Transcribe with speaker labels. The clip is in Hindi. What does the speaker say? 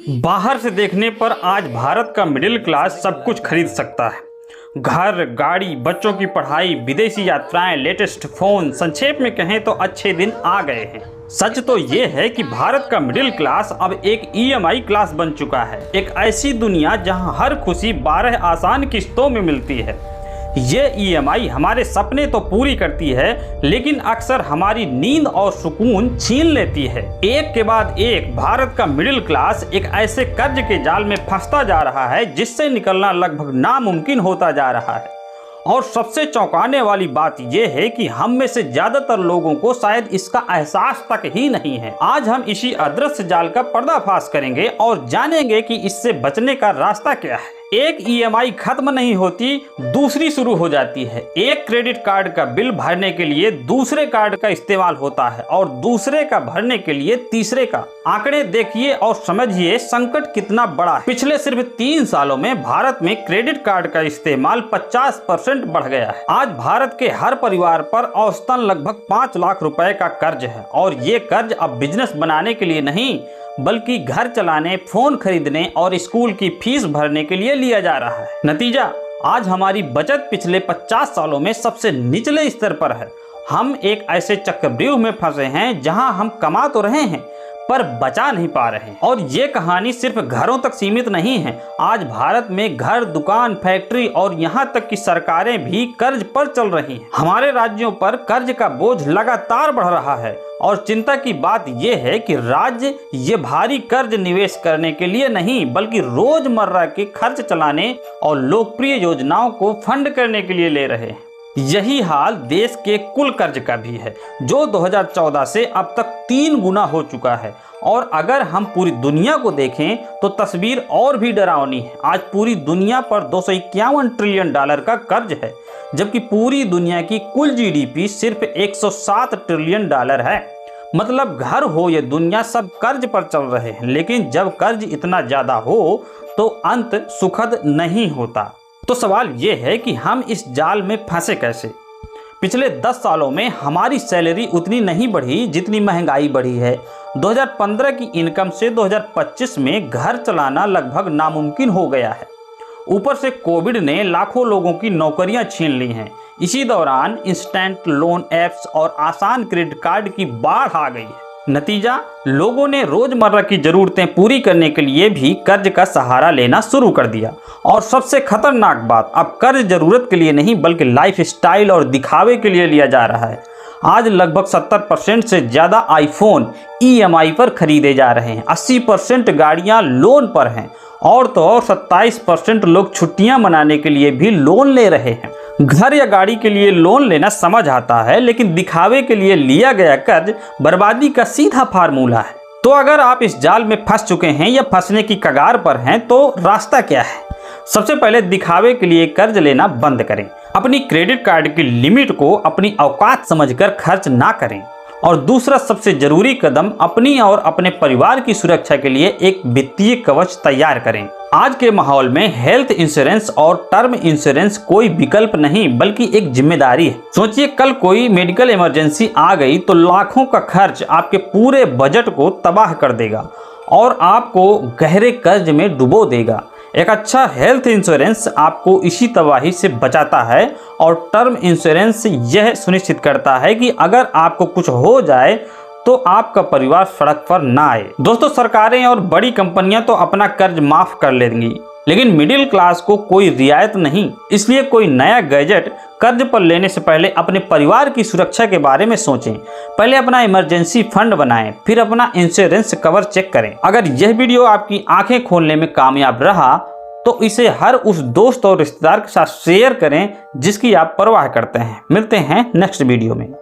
Speaker 1: बाहर से देखने पर आज भारत का मिडिल क्लास सब कुछ खरीद सकता है। घर, गाड़ी, बच्चों की पढ़ाई, विदेशी यात्राएं, लेटेस्ट फोन, संक्षेप में कहें तो अच्छे दिन आ गए हैं। सच तो ये है कि भारत का मिडिल क्लास अब एक EMI क्लास बन चुका है। एक ऐसी दुनिया जहां हर खुशी 12 आसान किस्तों में मिलती है। ये EMI हमारे सपने तो पूरी करती है, लेकिन अक्सर हमारी नींद और सुकून छीन लेती है। एक के बाद एक भारत का मिडिल क्लास एक ऐसे कर्ज के जाल में फंसता जा रहा है जिससे निकलना लगभग नामुमकिन होता जा रहा है। और सबसे चौंकाने वाली बात यह है कि हम में से ज्यादातर लोगों को शायद इसका एहसास तक ही नहीं है। आज हम इसी अदृश्य जाल का पर्दाफाश करेंगे और जानेंगे कि इससे बचने का रास्ता क्या है। एक EMI खत्म नहीं होती, दूसरी शुरू हो जाती है। एक क्रेडिट कार्ड का बिल भरने के लिए दूसरे कार्ड का इस्तेमाल होता है और दूसरे का भरने के लिए तीसरे का। आंकड़े देखिए और समझिए संकट कितना बड़ा है। पिछले सिर्फ 3 सालों में भारत में क्रेडिट कार्ड का इस्तेमाल 50% बढ़ गया है। आज भारत के हर परिवार पर औसतन लगभग 5 लाख रुपए का कर्ज है और ये कर्ज अब बिजनेस बनाने के लिए नहीं, बल्कि घर चलाने, फोन खरीदने और स्कूल की फीस भरने के लिए लिया जा रहा है। नतीजा, आज हमारी बचत पिछले 50 सालों में सबसे निचले स्तर पर है। हम एक ऐसे चक्रव्यूह में फंसे हैं जहां हम कमा तो रहे हैं पर बचा नहीं पा रहे हैं। और ये कहानी सिर्फ घरों तक सीमित नहीं है। आज भारत में घर, दुकान, फैक्ट्री और यहाँ तक कि सरकारें भी कर्ज पर चल रही हैं। हमारे राज्यों पर कर्ज का बोझ लगातार बढ़ रहा है और चिंता की बात यह है कि राज्य ये भारी कर्ज निवेश करने के लिए नहीं, बल्कि रोजमर्रा के खर्च चलाने और लोकप्रिय योजनाओं को फंड करने के लिए ले रहे हैं। यही हाल देश के कुल कर्ज का भी है, जो 2014 से अब तक 3 गुना हो चुका है। और अगर हम पूरी दुनिया को देखें तो तस्वीर और भी डरावनी है। आज पूरी दुनिया पर $251 ट्रिलियन का कर्ज है, जबकि पूरी दुनिया की कुल GDP सिर्फ $107 ट्रिलियन है। मतलब घर हो या दुनिया, सब कर्ज पर चल रहे हैं। लेकिन जब कर्ज इतना ज्यादा हो तो अंत सुखद नहीं होता। तो सवाल ये है कि हम इस जाल में फंसे कैसे। पिछले 10 सालों में हमारी सैलरी उतनी नहीं बढ़ी जितनी महंगाई बढ़ी है। 2015 की इनकम से 2025 में घर चलाना लगभग नामुमकिन हो गया है। ऊपर से कोविड ने लाखों लोगों की नौकरियां छीन ली हैं। इसी दौरान इंस्टेंट लोन ऐप्स और आसान क्रेडिट कार्ड की बाढ़ आ गई है। नतीजा, लोगों ने रोजमर्रा की जरूरतें पूरी करने के लिए भी कर्ज का सहारा लेना शुरू कर दिया। और सबसे खतरनाक बात, अब कर्ज जरूरत के लिए नहीं बल्कि लाइफ स्टाइल और दिखावे के लिए लिया जा रहा है। आज लगभग 70% से ज्यादा आईफोन EMI पर खरीदे जा रहे हैं। 80% गाड़ियां लोन पर हैं और तो और 27% लोग छुट्टियां मनाने के लिए भी लोन ले रहे हैं। घर या गाड़ी के लिए लोन लेना समझ आता है, लेकिन दिखावे के लिए लिया गया कर्ज बर्बादी का सीधा फार्मूला है। तो अगर आप इस जाल में फंस चुके हैं या फंसने की कगार पर हैं, तो रास्ता क्या है? सबसे पहले दिखावे के लिए कर्ज लेना बंद करें। अपनी क्रेडिट कार्ड की लिमिट को अपनी औकात समझकर खर्च ना करें। और दूसरा सबसे जरूरी कदम, अपनी और अपने परिवार की सुरक्षा के लिए एक वित्तीय कवच तैयार करें। आज के माहौल में हेल्थ इंश्योरेंस और टर्म इंश्योरेंस कोई विकल्प नहीं बल्कि एक जिम्मेदारी है। सोचिए, कल कोई मेडिकल इमरजेंसी आ गई तो लाखों का खर्च आपके पूरे बजट को तबाह कर देगा और आपको गहरे कर्ज में डुबो देगा। एक अच्छा हेल्थ इंश्योरेंस आपको इसी तबाही से बचाता है और टर्म इंश्योरेंस यह सुनिश्चित करता है कि अगर आपको कुछ हो जाए तो आपका परिवार सड़क पर ना आए। दोस्तों, सरकारें और बड़ी कंपनियां तो अपना कर्ज माफ कर लेंगी, लेकिन मिडिल क्लास को कोई रियायत नहीं। इसलिए कोई नया गैजेट कर्ज पर लेने से पहले अपने परिवार की सुरक्षा के बारे में सोचें। पहले अपना इमरजेंसी फंड बनाएं, फिर अपना इंश्योरेंस कवर चेक करें। अगर यह वीडियो आपकी आंखें खोलने में कामयाब रहा तो इसे हर उस दोस्त और रिश्तेदार के साथ शेयर करें जिसकी आप परवाह करते हैं। मिलते हैं नेक्स्ट वीडियो में।